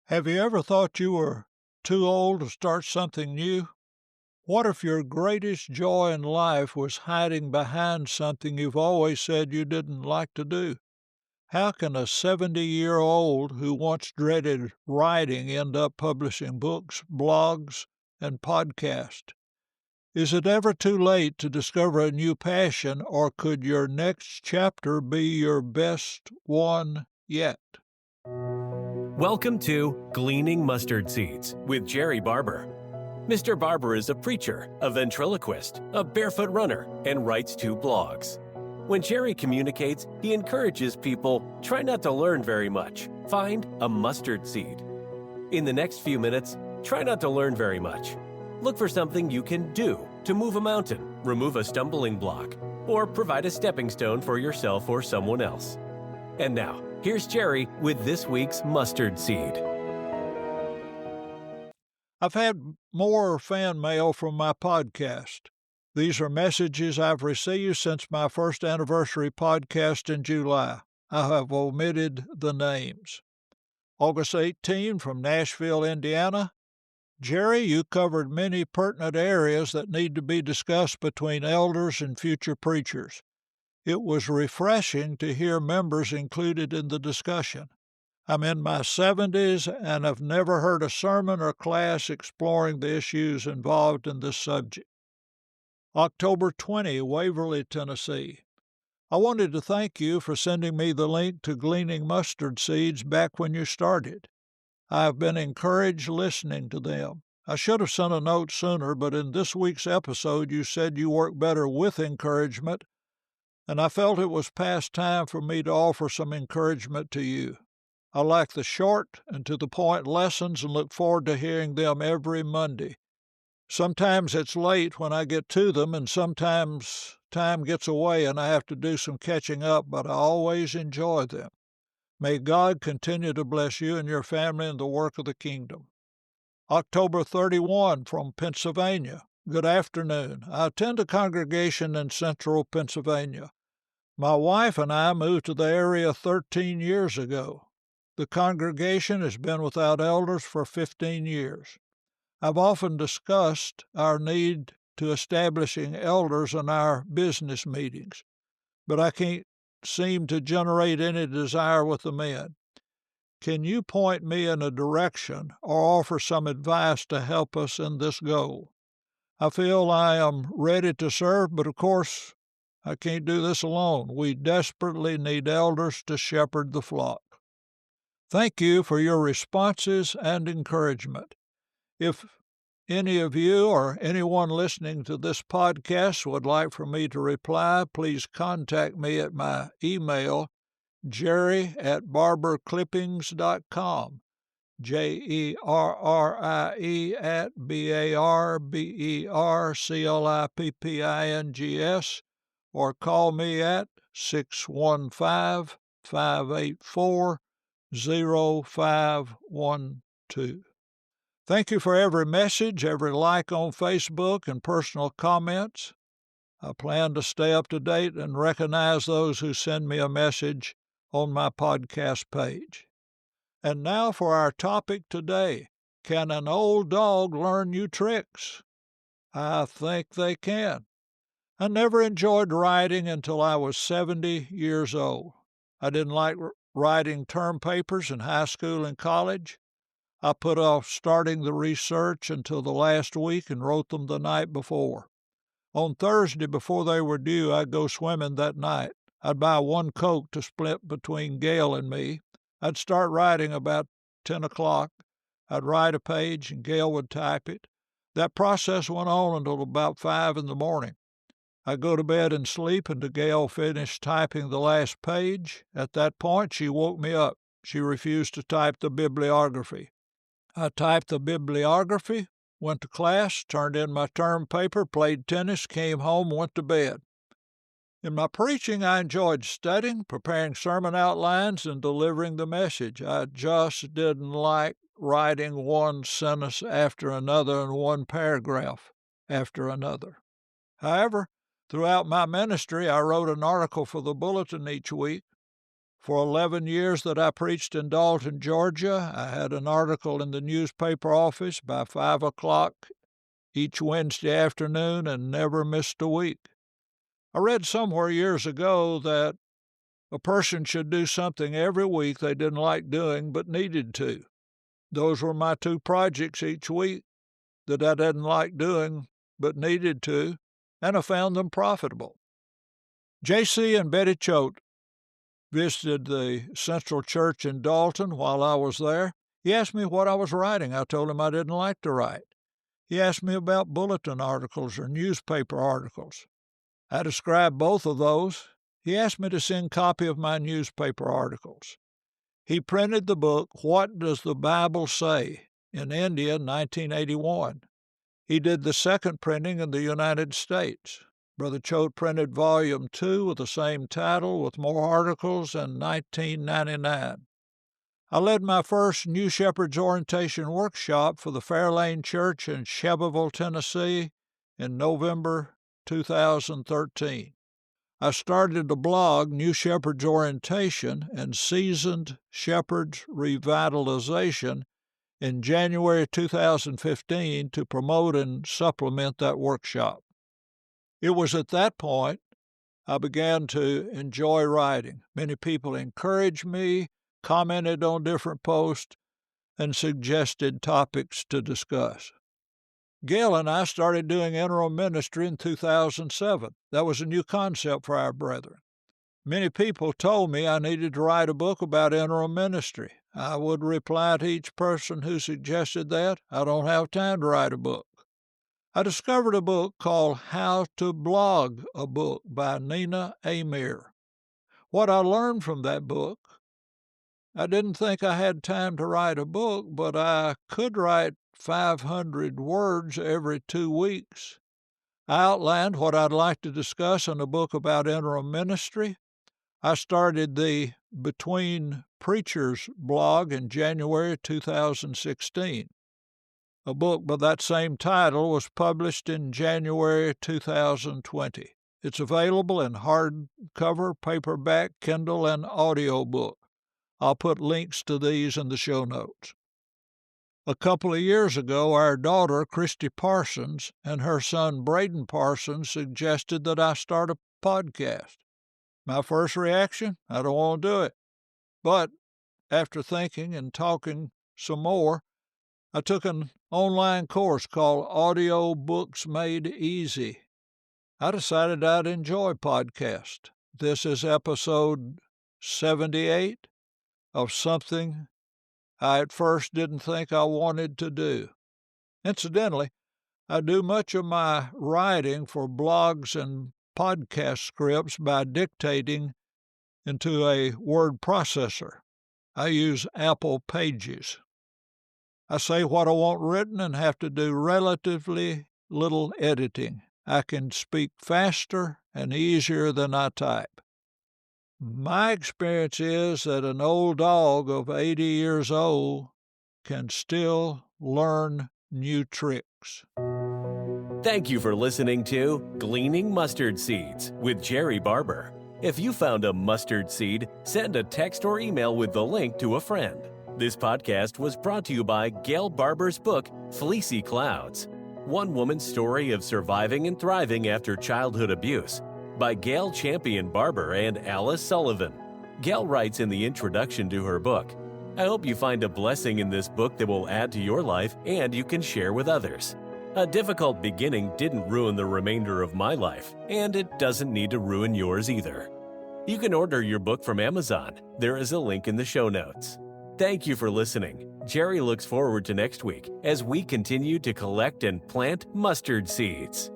Have you ever thought you were too old to start something new? What if your greatest joy in life was hiding behind something you've always said you didn't like to do? How can a 70-year-old who once dreaded writing end up publishing books, blogs, and podcasts? Is it ever too late to discover a new passion, or could your next chapter be your best one yet? Welcome to Gleaning Mustard Seeds with Jerrie Barber. Mr. Barber is a preacher, a ventriloquist, a barefoot runner, and writes 2 blogs. When Jerrie communicates, he encourages people, try not to learn very much. Find a mustard seed. In the next few minutes, try not to learn very much. Look for something you can do to move a mountain, remove a stumbling block, or provide a stepping stone for yourself or someone else. And now, here's Jerrie with this week's mustard seed. I've had more fan mail from my podcast. These are messages I've received since my first anniversary podcast in July. I have omitted the names. August 18 from Nashville, Indiana. Jerrie, you covered many pertinent areas that need to be discussed between elders and future preachers. It was refreshing to hear members included in the discussion. I'm in my 70s and have never heard a sermon or class exploring the issues involved in this subject. October 20, Waverly, Tennessee. I wanted to thank you for sending me the link to Gleaning Mustard Seeds back when you started. I have been encouraged listening to them. I should have sent a note sooner, but in this week's episode you said you work better with encouragement, and I felt it was past time for me to offer some encouragement to you. I like the short and to-the-point lessons and look forward to hearing them every Monday. Sometimes it's late when I get to them, and sometimes time gets away and I have to do some catching up, but I always enjoy them. May God continue to bless you and your family in the work of the kingdom. October 31 from Pennsylvania. Good afternoon. I attend a congregation in central Pennsylvania. My wife and I moved to the area 13 years ago. The congregation has been without elders for 15 years. I've often discussed our need to establishing elders in our business meetings, but I can't seem to generate any desire with the men. Can you point me in a direction or offer some advice to help us in this goal? I feel I am ready to serve, but of course, I can't do this alone. We desperately need elders to shepherd the flock. Thank you for your responses and encouragement. If any of you or anyone listening to this podcast would like for me to reply, please contact me at my email, jerrie@barberclippings.com, jerrie@barberclippings, or call me at 615-584-0512. Thank you for every message, every like on Facebook, and personal comments. I plan to stay up to date and recognize those who send me a message on my podcast page. And now for our topic today. Can an old dog learn new tricks? I think they can. I never enjoyed writing until I was 70 years old. I didn't like writing term papers in high school and college. I put off starting the research until the last week and wrote them the night before. On Thursday, before they were due, I'd go swimming that night. I'd buy one Coke to split between Gail and me. I'd start writing about 10 o'clock. I'd write a page and Gail would type it. That process went on until about 5 in the morning. I'd go to bed and sleep until Gail finished typing the last page. At that point, she woke me up. She refused to type the bibliography. I typed the bibliography, went to class, turned in my term paper, played tennis, came home, went to bed. In my preaching, I enjoyed studying, preparing sermon outlines, and delivering the message. I just didn't like writing one sentence after another and one paragraph after another. However, throughout my ministry, I wrote an article for the bulletin each week. For 11 years that I preached in Dalton, Georgia, I had an article in the newspaper office by 5 o'clock each Wednesday afternoon and never missed a week. I read somewhere years ago that a person should do something every week they didn't like doing but needed to. Those were my two projects each week that I didn't like doing but needed to, and I found them profitable. J.C. and Betty Choate visited the Central Church in Dalton while I was there. He asked me what I was writing. I told him I didn't like to write. He asked me about bulletin articles or newspaper articles. I described both of those. He asked me to send a copy of my newspaper articles. He printed the book, What Does the Bible Say?, in India in 1981. He did the second printing in the United States. Brother Choate printed Volume 2 with the same title with more articles in 1999. I led my first New Shepherds Orientation Workshop for the Fairlane Church in Shelbyville, Tennessee in November 2013. I started a blog, New Shepherds Orientation and Seasoned Shepherds Revitalization, in January 2015 to promote and supplement that workshop. It was at that point I began to enjoy writing. Many people encouraged me, commented on different posts, and suggested topics to discuss. Gail and I started doing interim ministry in 2007. That was a new concept for our brethren. Many people told me I needed to write a book about interim ministry. I would reply to each person who suggested that, I don't have time to write a book. I discovered a book called How to Blog a Book by Nina Amir. What I learned from that book, I didn't think I had time to write a book, but I could write 500 words every 2 weeks. I outlined what I'd like to discuss in a book about interim ministry. I started the Between Preachers blog in January 2016. A book by that same title was published in January 2020. It's available in hardcover, paperback, Kindle, and audiobook. I'll put links to these in the show notes. A couple of years ago, our daughter, Christy Parsons, and her son, Braden Parsons, suggested that I start a podcast. My first reaction, I don't want to do it. But after thinking and talking some more, I took an online course called Audio Books Made Easy. I decided I'd enjoy podcasts. This is episode 78 of something I at first didn't think I wanted to do. Incidentally, I do much of my writing for blogs and podcast scripts by dictating into a word processor. I use Apple Pages. I say what I want written and have to do relatively little editing. I can speak faster and easier than I type. My experience is that an old dog of 80 years old can still learn new tricks. Thank you for listening to Gleaning Mustard Seeds with Jerrie Barber. If you found a mustard seed, send a text or email with the link to a friend. This podcast was brought to you by Gail Barber's book, Fleecy Clouds, One Woman's Story of Surviving and Thriving After Childhood Abuse, by Gail Champion Barber and Alice Sullivan. Gail writes in the introduction to her book, I hope you find a blessing in this book that will add to your life and you can share with others. A difficult beginning didn't ruin the remainder of my life, and it doesn't need to ruin yours either. You can order your book from Amazon. There is a link in the show notes. Thank you for listening. Jerrie looks forward to next week as we continue to collect and plant mustard seeds.